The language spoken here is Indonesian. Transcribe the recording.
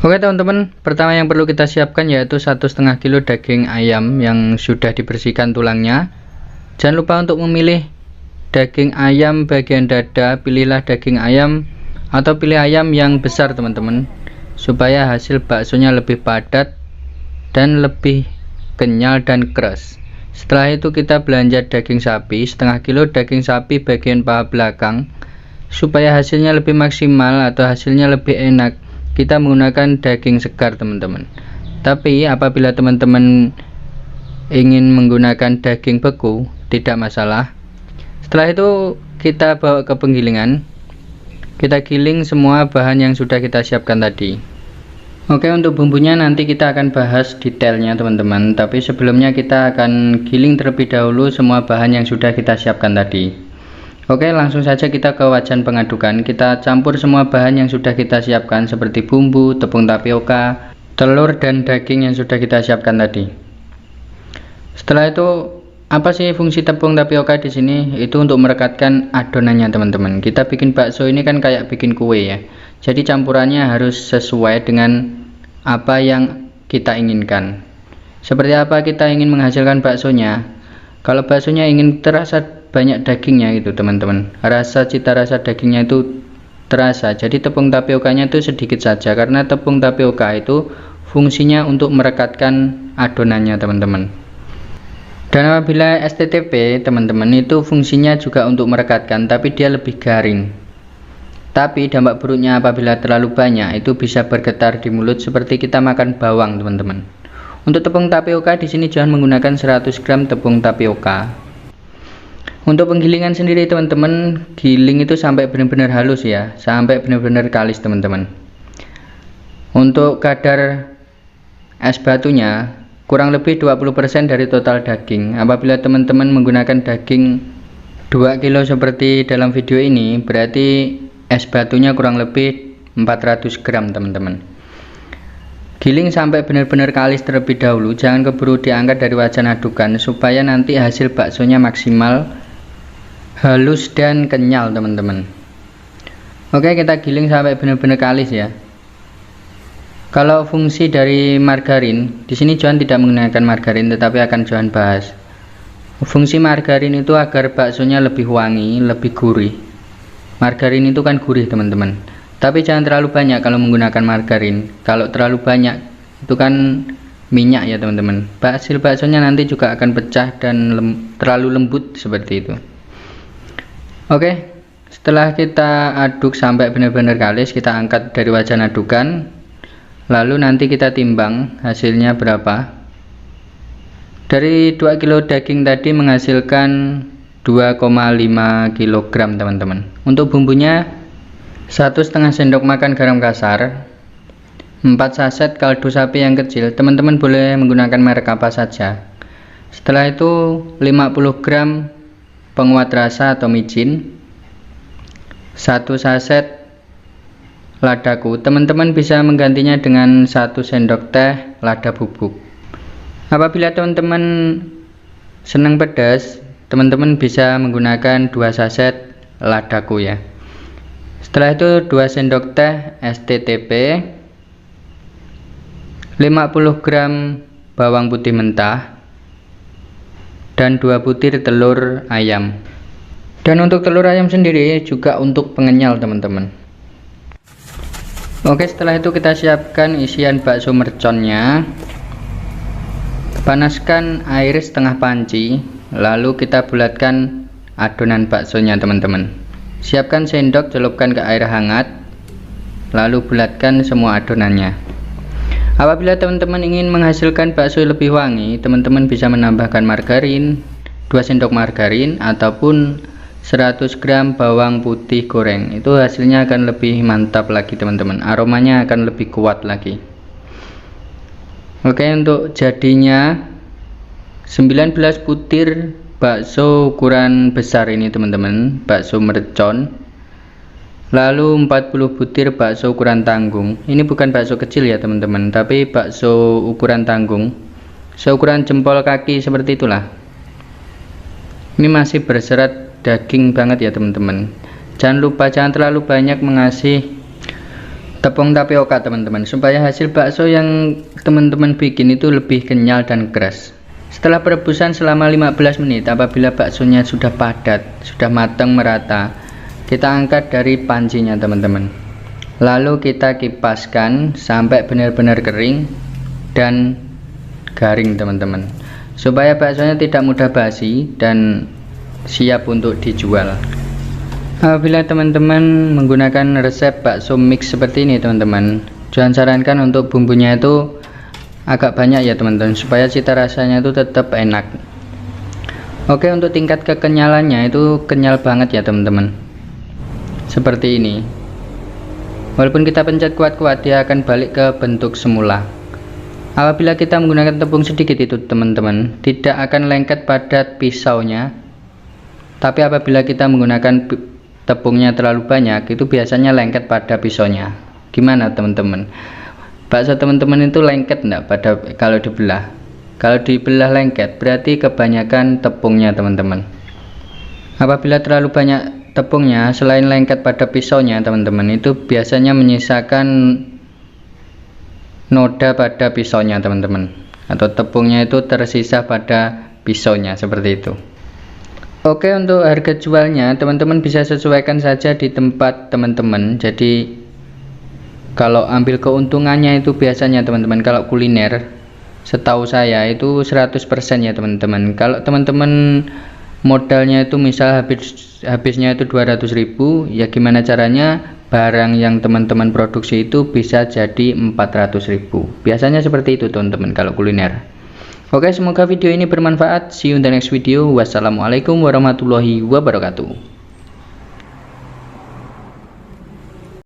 Oke teman-teman, pertama yang perlu kita siapkan yaitu 1,5 kilo daging ayam yang sudah dibersihkan tulangnya. Jangan lupa untuk memilih daging ayam bagian dada, pilihlah daging ayam atau pilih ayam yang besar teman-teman, supaya hasil baksonya lebih padat dan lebih kenyal dan keras. Setelah itu kita belanja daging sapi, 1/2 kilo daging sapi bagian paha belakang. Supaya hasilnya lebih maksimal atau hasilnya lebih enak, kita menggunakan daging segar teman-teman. Tapi apabila teman-teman ingin menggunakan daging beku, tidak masalah. Setelah itu kita bawa ke penggilingan, kita giling semua bahan yang sudah kita siapkan tadi. Oke, untuk bumbunya nanti kita akan bahas detailnya teman-teman, tapi sebelumnya kita akan giling terlebih dahulu semua bahan yang sudah kita siapkan tadi. Oke, langsung saja kita ke wajan pengadukan. Kita campur semua bahan yang sudah kita siapkan seperti bumbu, tepung tapioka, telur dan daging yang sudah kita siapkan tadi. Setelah itu, apa sih fungsi tepung tapioka di sini? Itu untuk merekatkan adonannya teman-teman. Kita bikin bakso ini kan kayak bikin kue ya. Jadi campurannya harus sesuai dengan apa yang kita inginkan. Seperti apa kita ingin menghasilkan baksonya? Kalau baksonya ingin terasa banyak dagingnya gitu teman-teman, cita rasa dagingnya itu terasa, jadi tepung tapiokanya itu sedikit saja, karena tepung tapioka itu fungsinya untuk merekatkan adonannya teman-teman. Dan apabila STTP teman-teman, itu fungsinya juga untuk merekatkan, tapi dia lebih garing. Tapi dampak buruknya apabila terlalu banyak, itu bisa bergetar di mulut seperti kita makan bawang teman-teman. Untuk tepung tapioka di sini jangan menggunakan 100 gram tepung tapioka. Untuk penggilingan sendiri teman-teman, giling itu sampai benar-benar halus ya, sampai benar-benar kalis teman-teman. Untuk kadar es batunya kurang lebih 20% dari total daging. Apabila teman-teman menggunakan daging 2 kilo seperti dalam video ini, berarti es batunya kurang lebih 400 gram teman-teman. Giling sampai benar-benar kalis terlebih dahulu, jangan keburu diangkat dari wajan adukan supaya nanti hasil baksonya maksimal, halus dan kenyal teman-teman. Oke, kita giling sampai benar-benar kalis ya. Kalau fungsi dari margarin, di sini Johan tidak menggunakan margarin, tetapi akan Johan bahas. Fungsi margarin itu agar baksonya lebih wangi, lebih gurih. Margarin itu kan gurih teman-teman. Tapi jangan terlalu banyak kalau menggunakan margarin. Kalau terlalu banyak itu kan minyak ya teman-teman. Hasil baksonya nanti juga akan pecah dan terlalu lembut seperti itu. Oke, setelah kita aduk sampai benar-benar kalis, kita angkat dari wajan adukan. Lalu nanti kita timbang hasilnya berapa. Dari 2 kilo daging tadi menghasilkan 2,5 kg teman-teman. Untuk bumbunya 1,5 sendok makan garam kasar, 4 saset kaldu sapi yang kecil. Teman-teman boleh menggunakan merek apa saja. Setelah itu 50 gram penguat rasa atau micin, 1 saset ladaku. Teman-teman bisa menggantinya dengan 1 sendok teh lada bubuk. Apabila teman-teman senang pedas, teman-teman bisa menggunakan 2 saset ladaku ya. Setelah itu 2 sendok teh STTP, 50 gram bawang putih mentah, dan 2 butir telur ayam. Dan untuk telur ayam sendiri juga untuk pengenyal teman-teman. Oke, setelah itu kita siapkan isian bakso merconnya. Panaskan air setengah panci, lalu kita bulatkan adonan baksonya teman-teman. Siapkan sendok, celupkan ke air hangat, lalu bulatkan semua adonannya. Apabila teman-teman ingin menghasilkan bakso lebih wangi, teman-teman bisa menambahkan margarin, 2 sendok margarin, ataupun 100 gram bawang putih goreng. Itu hasilnya akan lebih mantap lagi teman-teman, aromanya akan lebih kuat lagi. Oke, untuk jadinya 19 butir bakso ukuran besar ini teman-teman, bakso mercon. Lalu 40 butir bakso ukuran tanggung. Ini bukan bakso kecil ya teman-teman, tapi bakso ukuran tanggung, seukuran jempol kaki seperti itulah. Ini masih berserat daging banget ya teman-teman. Jangan lupa, jangan terlalu banyak mengasih tepung tapioka teman-teman, supaya hasil bakso yang teman-teman bikin itu lebih kenyal dan keras. Setelah perebusan selama 15 menit, apabila baksonya sudah padat, sudah matang merata, kita angkat dari pancinya teman-teman. Lalu kita kipaskan sampai benar-benar kering dan garing teman-teman, supaya baksonya tidak mudah basi dan siap untuk dijual. Apabila teman-teman menggunakan resep bakso mix seperti ini teman-teman, Johan sarankan untuk bumbunya itu agak banyak ya teman-teman, supaya cita rasanya itu tetap enak. Oke, untuk tingkat kekenyalannya itu kenyal banget ya teman-teman, seperti ini. Walaupun kita pencet kuat-kuat, dia akan balik ke bentuk semula. Apabila kita menggunakan tepung sedikit itu teman-teman, tidak akan lengket pada pisaunya. Tapi apabila kita menggunakan tepungnya terlalu banyak, itu biasanya lengket pada pisaunya. Gimana teman-teman? Bakso teman-teman itu lengket enggak pada kalau dibelah? Kalau dibelah lengket, berarti kebanyakan tepungnya teman-teman. Apabila terlalu banyak tepungnya, selain lengket pada pisaunya teman-teman, itu biasanya menyisakan noda pada pisaunya teman-teman, atau tepungnya itu tersisa pada pisaunya seperti itu. Oke, untuk harga jualnya teman-teman bisa sesuaikan saja di tempat teman-teman. Jadi kalau ambil keuntungannya itu biasanya teman-teman, kalau kuliner setahu saya itu 100% ya teman-teman. Kalau teman-teman modalnya itu misal habisnya itu 200.000, ya gimana caranya barang yang teman-teman produksi itu bisa jadi 400.000. Biasanya seperti itu teman-teman kalau kuliner. Oke, semoga video ini bermanfaat. See you in the next video. Wassalamualaikum warahmatullahi wabarakatuh.